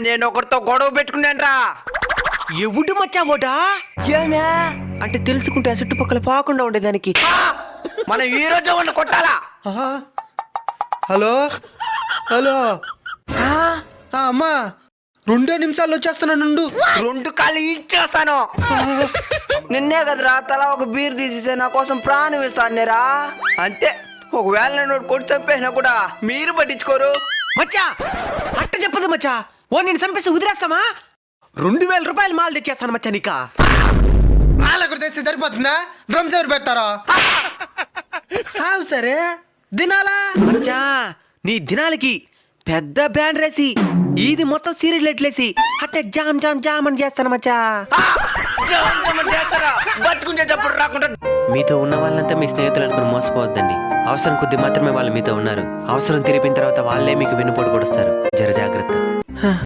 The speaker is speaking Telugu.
నేను ఒకరితో గొడవ పెట్టుకున్నాను రా. ఎవడు మచ్చా ఓటా ఏమే అంటే తెలుసుకుంటే ఆ చుట్టుపక్కల పోకుండా ఉండేదానికి. మనం ఈ రోజు ఉన్న కొట్టాలా? హలో హలో అమ్మా 2 నిమిషాల్లో వచ్చేస్తున్నాను. 2 కాళ్ళు ఇచ్చేస్తాను. నిన్నే కదరా తల ఒక బీర్ తీసేసే నా కోసం ప్రాణం ఇస్తానేరా. అంతే, ఒకవేళ నేను కొట్టి చంపేసినా కూడా మీరు పట్టించుకోరు. మచ్చా అట్ట చెప్పదు మచ్చా. ఓ నేను చంపేసి వదిలేస్తామా? 2000 రూపాయలు మాల తెచ్చేస్తాను మచ్చా నీకా. మాలకుడు తెచ్చి సరిపోతుందా? డ్రమ్స్ ఎవరు పెడతారో సాగు సరే దినాలా. మచ్చా నీ దినాలకి పెద్ద బ్యాండ్ రేసి ఇది మొత్తం సీరియల్ ఎట్లేసి అట్టే జామ్ జామ్ జామ్ అని చేస్తాను మచ్చా. చేస్తారా? బతుకునేటప్పుడు రాకుండా. మీతో ఉన్న వాళ్ళంతా మీ స్నేహితులు అనుకుని మోసపోవద్దండి. అవసరం కొద్ది మాత్రమే వాళ్ళు మీతో ఉన్నారు. అవసరం తీరిపిన తర్వాత వాళ్ళే మీకు వెన్నుపోటు పొడుస్తారు. జర జాగ్రత్త.